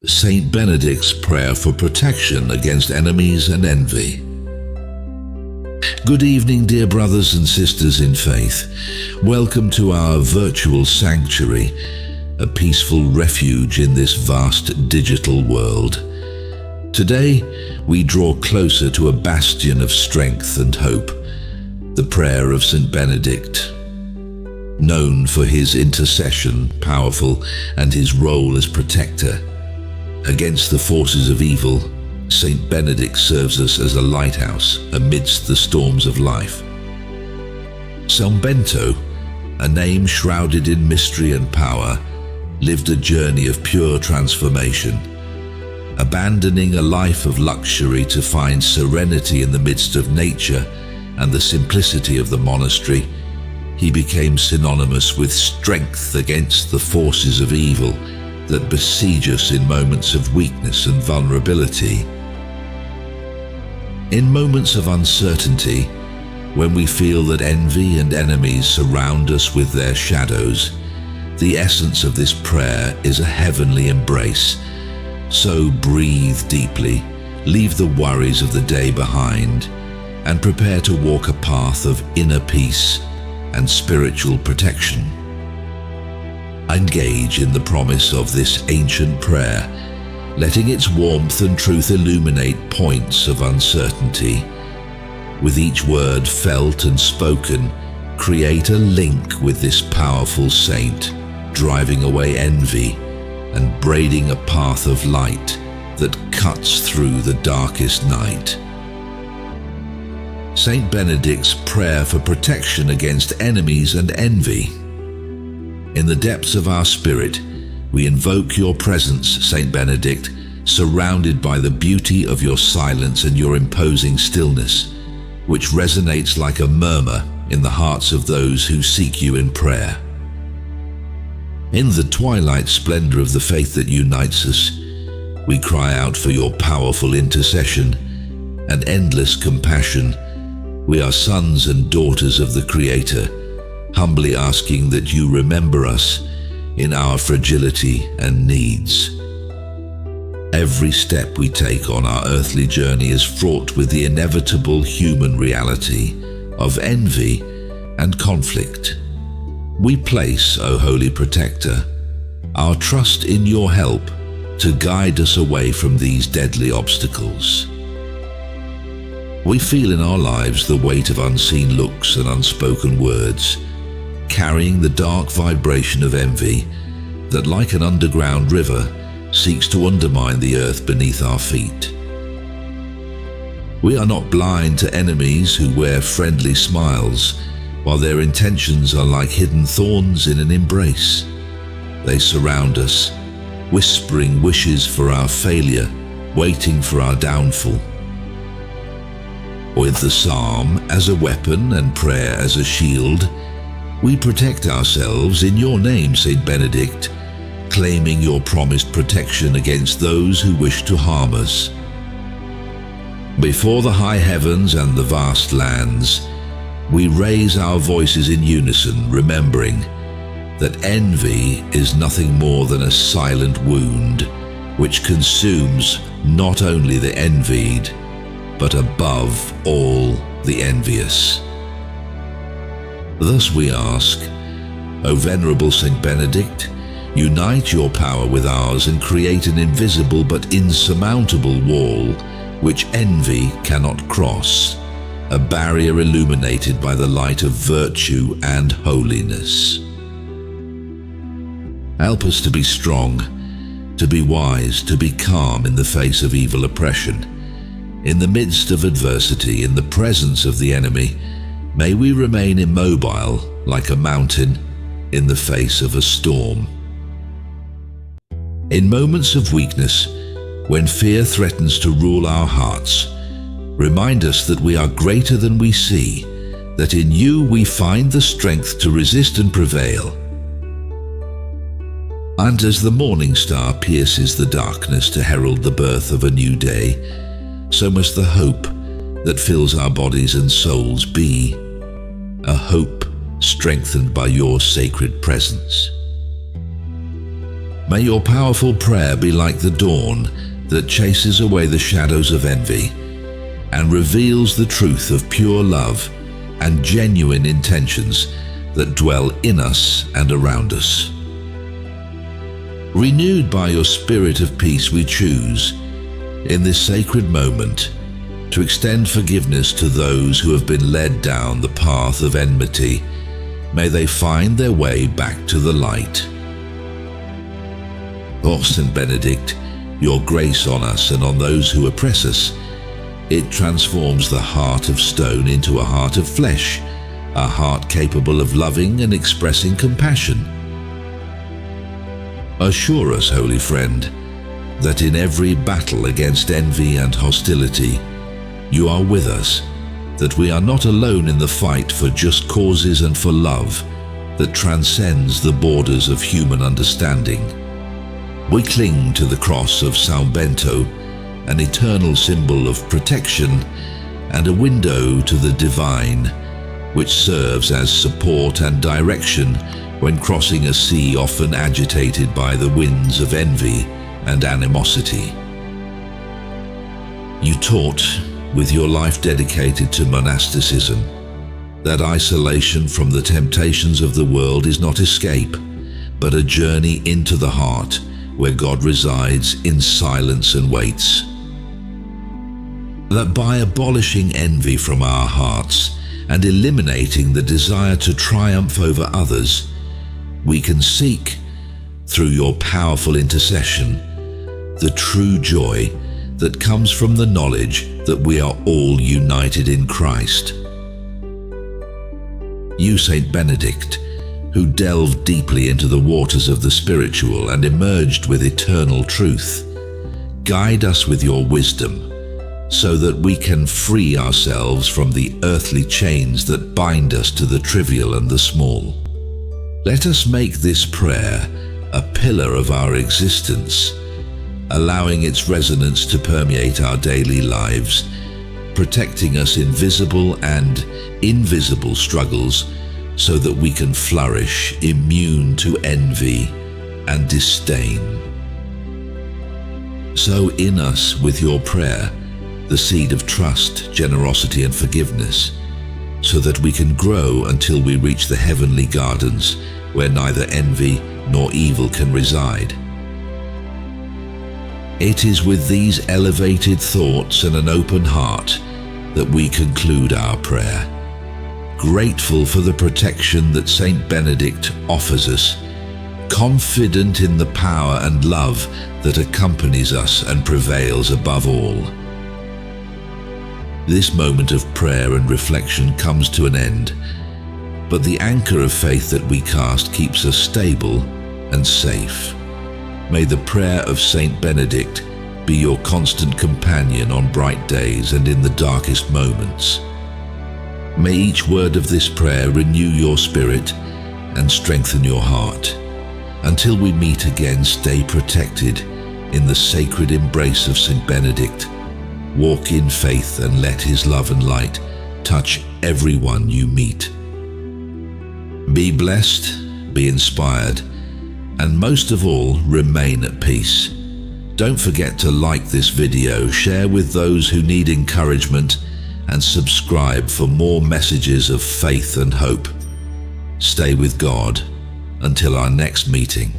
Saint Benedict's prayer for protection against enemies and envy. Good evening, dear brothers and sisters in faith. Welcome to our virtual sanctuary, a peaceful refuge in this vast digital world. Today, we draw closer to a bastion of strength and hope, the Prayer of Saint Benedict. Known for his intercession, powerful, and his role as protector against the forces of evil, Saint Benedict serves us as a lighthouse amidst the storms of life. São Bento, a name shrouded in mystery and power, lived a journey of pure transformation. Abandoning a life of luxury to find serenity in the midst of nature and the simplicity of the monastery, he became synonymous with strength against the forces of evil that besiege us in moments of weakness and vulnerability. In moments of uncertainty, when we feel that envy and enemies surround us with their shadows, the essence of this prayer is a heavenly embrace. So breathe deeply, leave the worries of the day behind, and prepare to walk a path of inner peace and spiritual protection. Engage in the promise of this ancient prayer, letting its warmth and truth illuminate points of uncertainty. With each word felt and spoken, create a link with this powerful saint, driving away envy and braiding a path of light that cuts through the darkest night. Saint Benedict's prayer for protection against enemies and envy. In the depths of our spirit, we invoke your presence, Saint Benedict, surrounded by the beauty of your silence and your imposing stillness, which resonates like a murmur in the hearts of those who seek you in prayer. In the twilight splendor of the faith that unites us, we cry out for your powerful intercession and endless compassion. We are sons and daughters of the Creator, humbly asking that you remember us in our fragility and needs. Every step we take on our earthly journey is fraught with the inevitable human reality of envy and conflict. We place, O Holy Protector, our trust in your help to guide us away from these deadly obstacles. We feel in our lives the weight of unseen looks and unspoken words, carrying the dark vibration of envy that, like an underground river, seeks to undermine the earth beneath our feet. We are not blind to enemies who wear friendly smiles, while their intentions are like hidden thorns in an embrace. They surround us, whispering wishes for our failure, waiting for our downfall. With the psalm as a weapon and prayer as a shield, we protect ourselves in your name, Saint Benedict, claiming your promised protection against those who wish to harm us. Before the high heavens and the vast lands, we raise our voices in unison, remembering that envy is nothing more than a silent wound which consumes not only the envied, but above all the envious. Thus we ask, O Venerable Saint Benedict, unite your power with ours and create an invisible but insurmountable wall which envy cannot cross, a barrier illuminated by the light of virtue and holiness. Help us to be strong, to be wise, to be calm in the face of evil oppression. In the midst of adversity, in the presence of the enemy, may we remain immobile like a mountain in the face of a storm. In moments of weakness, when fear threatens to rule our hearts, remind us that we are greater than we see, that in you we find the strength to resist and prevail. And as the morning star pierces the darkness to herald the birth of a new day, so must the hope that fills our bodies and souls be a hope strengthened by your sacred presence. May your powerful prayer be like the dawn that chases away the shadows of envy and reveals the truth of pure love and genuine intentions that dwell in us and around us. Renewed by your spirit of peace, we choose, in this sacred moment, to extend forgiveness to those who have been led down the path of enmity. May they find their way back to the light. O Saint Benedict, your grace on us and on those who oppress us, it transforms the heart of stone into a heart of flesh, a heart capable of loving and expressing compassion. Assure us, holy friend, that in every battle against envy and hostility, you are with us, that we are not alone in the fight for just causes and for love that transcends the borders of human understanding. We cling to the cross of São Bento, an eternal symbol of protection and a window to the divine, which serves as support and direction when crossing a sea often agitated by the winds of envy and animosity. You taught, with your life dedicated to monasticism, that isolation from the temptations of the world is not escape, but a journey into the heart where God resides in silence and waits. That by abolishing envy from our hearts and eliminating the desire to triumph over others, we can seek, through your powerful intercession, the true joy that comes from the knowledge that we are all united in Christ. You, Saint Benedict, who delved deeply into the waters of the spiritual and emerged with eternal truth, guide us with your wisdom so that we can free ourselves from the earthly chains that bind us to the trivial and the small. Let us make this prayer a pillar of our existence, allowing its resonance to permeate our daily lives, protecting us in visible and invisible struggles so that we can flourish immune to envy and disdain. Sow in us with your prayer the seed of trust, generosity and forgiveness, so that we can grow until we reach the heavenly gardens where neither envy nor evil can reside. It is with these elevated thoughts and an open heart that we conclude our prayer, grateful for the protection that Saint Benedict offers us, confident in the power and love that accompanies us and prevails above all. This moment of prayer and reflection comes to an end, but the anchor of faith that we cast keeps us stable and safe. May the prayer of Saint Benedict be your constant companion on bright days and in the darkest moments. May each word of this prayer renew your spirit and strengthen your heart. Until we meet again, stay protected in the sacred embrace of Saint Benedict. Walk in faith and let his love and light touch everyone you meet. Be blessed, be inspired, and most of all, remain at peace. Don't forget to like this video, share with those who need encouragement, and subscribe for more messages of faith and hope. Stay with God until our next meeting.